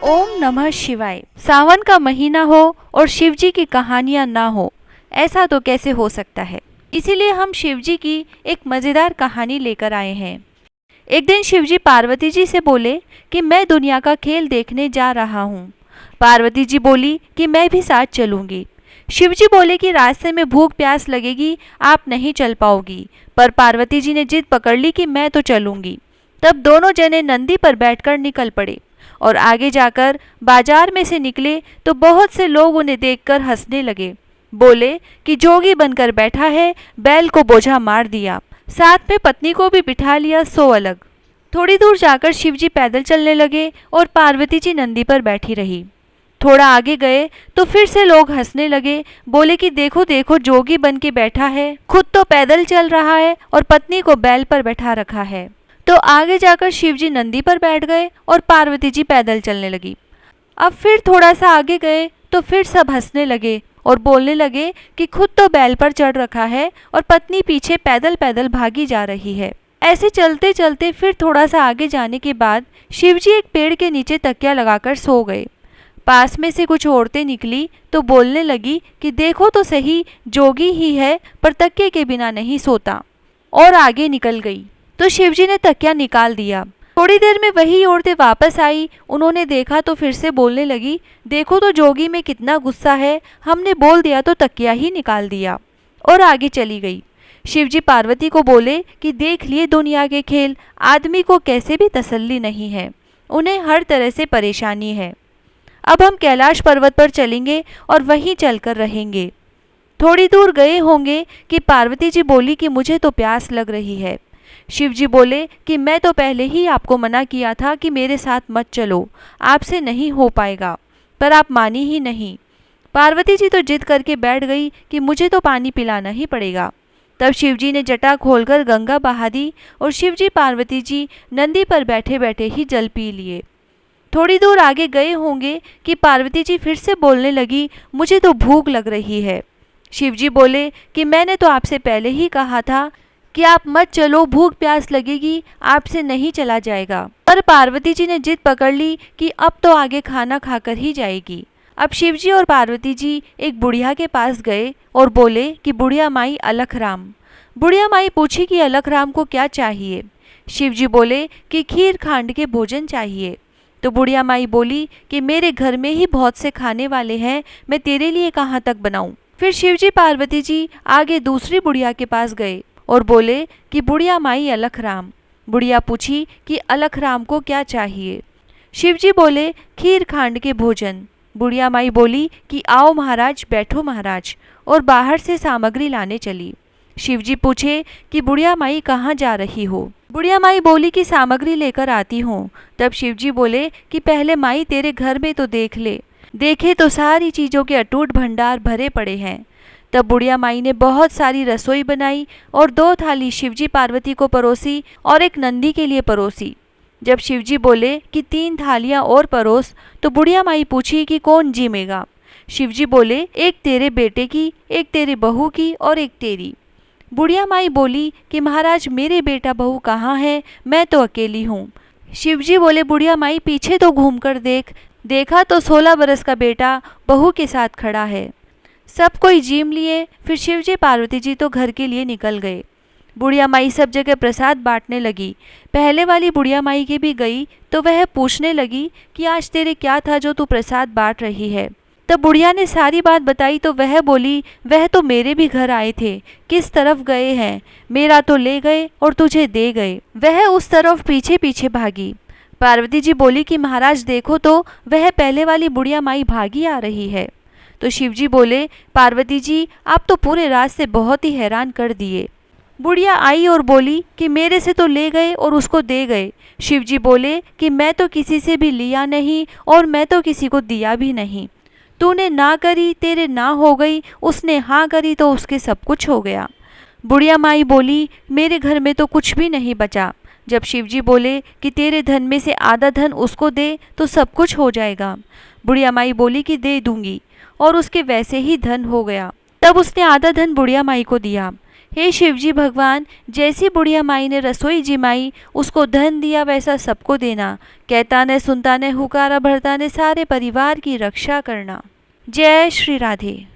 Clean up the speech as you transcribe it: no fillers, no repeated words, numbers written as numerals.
ओम नमः शिवाय। सावन का महीना हो और शिव जी की कहानियां ना हो, ऐसा तो कैसे हो सकता है। इसीलिए हम शिव जी की एक मजेदार कहानी लेकर आए हैं। एक दिन शिव जी पार्वती जी से बोले कि मैं दुनिया का खेल देखने जा रहा हूँ। पार्वती जी बोली कि मैं भी साथ चलूंगी। शिव जी बोले कि रास्ते में भूख प्यास लगेगी, आप नहीं चल पाओगी। पर पार्वती जी ने जिद पकड़ ली कि मैं तो चलूंगी। तब दोनों जने नंदी पर बैठकर निकल पड़े और आगे जाकर बाजार में से निकले तो बहुत से लोग उन्हें देखकर हंसने लगे। बोले कि जोगी बनकर बैठा है, बैल को बोझा मार दिया, साथ में पत्नी को भी बिठा लिया, सो अलग। थोड़ी दूर जाकर शिवजी पैदल चलने लगे और पार्वती जी नंदी पर बैठी रही। थोड़ा आगे गए तो फिर से लोग हंसने लगे। बोले कि देखो देखो, जोगी बन के बैठा है, खुद तो पैदल चल रहा है और पत्नी को बैल पर बैठा रखा है। तो आगे जाकर शिवजी नंदी पर बैठ गए और पार्वती जी पैदल चलने लगी। अब फिर थोड़ा सा आगे गए तो फिर सब हंसने लगे और बोलने लगे कि खुद तो बैल पर चढ़ रखा है और पत्नी पीछे पैदल पैदल भागी जा रही है। ऐसे चलते चलते फिर थोड़ा सा आगे जाने के बाद शिवजी एक पेड़ के नीचे तकिया लगाकर सो गए। पास में से कुछ औरतें निकली तो बोलने लगी कि देखो तो सही, जोगी ही है पर तकिए के बिना नहीं सोता, और आगे निकल गई। तो शिवजी ने तकिया निकाल दिया। थोड़ी देर में वही औरतें वापस आई। उन्होंने देखा तो फिर से बोलने लगी, देखो तो जोगी में कितना गुस्सा है, हमने बोल दिया तो तकिया ही निकाल दिया, और आगे चली गई। शिवजी पार्वती को बोले कि देख लिए दुनिया के खेल, आदमी को कैसे भी तसल्ली नहीं है, उन्हें हर तरह से परेशानी है। अब हम कैलाश पर्वत पर चलेंगे और वहीं चलकर रहेंगे। थोड़ी दूर गए होंगे कि पार्वती जी बोली कि मुझे तो प्यास लग रही है। शिवजी बोले कि मैं तो पहले ही आपको मना किया था कि मेरे साथ मत चलो, आपसे नहीं हो पाएगा, पर आप मानी ही नहीं। पार्वती जी तो जिद करके बैठ गई कि मुझे तो पानी पिलाना ही पड़ेगा। तब शिवजी ने जटा खोलकर गंगा बहा दी और शिवजी पार्वती जी नंदी पर बैठे बैठे ही जल पी लिए। थोड़ी दूर आगे गए होंगे कि पार्वती जी फिर से बोलने लगी, मुझे तो भूख लग रही है। शिवजी बोले कि मैंने तो आपसे पहले ही कहा था कि आप मत चलो, भूख प्यास लगेगी, आपसे नहीं चला जाएगा। पर पार्वती जी ने जिद पकड़ ली कि अब तो आगे खाना खाकर ही जाएगी। अब शिवजी और पार्वती जी एक बुढ़िया के पास गए और बोले कि बुढ़िया माई अलख राम। बुढ़िया माई पूछी कि अलख राम को क्या चाहिए। शिवजी बोले कि खीर खांड के भोजन चाहिए। तो बुढ़िया माई बोली कि मेरे घर में ही बहुत से खाने वाले हैं, मैं तेरे लिए कहाँ तक बनाऊं। फिर शिवजी पार्वती जी आगे दूसरी बुढ़िया के पास गए और बोले कि बुढ़िया माई अलख राम। बुढ़िया पूछी कि अलख राम को क्या चाहिए। शिवजी बोले खीर खांड के भोजन। बुढ़िया माई बोली कि आओ महाराज, बैठो महाराज, और बाहर से सामग्री लाने चली। शिवजी पूछे कि बुढ़िया माई कहाँ जा रही हो। बुढ़िया माई बोली कि सामग्री लेकर आती हूँ। तब शिवजी बोले कि पहले माई तेरे घर में तो देख ले। देखे तो सारी चीज़ों के अटूट भंडार भरे पड़े हैं। तब बुढ़िया माई ने बहुत सारी रसोई बनाई और 2 थाली शिवजी पार्वती को परोसी और एक नंदी के लिए परोसी। जब शिवजी बोले कि 3 थालियां और परोस, तो बुढ़िया माई पूछी कि कौन जीमेगा। शिवजी बोले एक तेरे बेटे की, एक तेरे बहू की और एक तेरी। बुढ़िया माई बोली कि महाराज मेरे बेटा बहू कहाँ है, मैं तो अकेली हूँ। शिवजी बोले बुढ़िया माई पीछे तो घूम कर देख। देखा तो 16 बरस का बेटा बहू के साथ खड़ा है। सब कोई जीम लिए। फिर शिवजी पार्वती जी तो घर के लिए निकल गए। बुढ़िया माई सब जगह प्रसाद बांटने लगी। पहले वाली बुढ़िया माई के भी गई तो वह पूछने लगी कि आज तेरे क्या था जो तू प्रसाद बांट रही है। तब बुढ़िया ने सारी बात बताई तो वह बोली, वह तो मेरे भी घर आए थे, किस तरफ गए हैं, मेरा तो ले गए और तुझे दे गए। वह उस तरफ पीछे पीछे भागी। पार्वती जी बोली कि महाराज देखो तो वह पहले वाली बुढ़िया माई भागी आ रही है। तो शिवजी बोले पार्वती जी आप तो पूरे रास्ते बहुत ही हैरान कर दिए। बुढ़िया आई और बोली कि मेरे से तो ले गए और उसको दे गए। शिवजी बोले कि मैं तो किसी से भी लिया नहीं और मैं तो किसी को दिया भी नहीं। तूने ना करी, तेरे ना हो गई, उसने हाँ करी तो उसके सब कुछ हो गया। बुढ़िया माई बोली मेरे घर में तो कुछ भी नहीं बचा। जब शिवजी बोले कि तेरे धन में से आधा धन उसको दे तो सब कुछ हो जाएगा। बुढ़िया माई बोली कि दे दूंगी, और उसके वैसे ही धन हो गया। तब उसने आधा धन बुढ़िया माई को दिया। हे शिवजी भगवान, जैसी बुढ़िया माई ने रसोई जिमाई, उसको धन दिया वैसा सबको देना। कहता ने सुनता ने हुकारा भरता ने सारे परिवार की रक्षा करना। जय श्री राधे।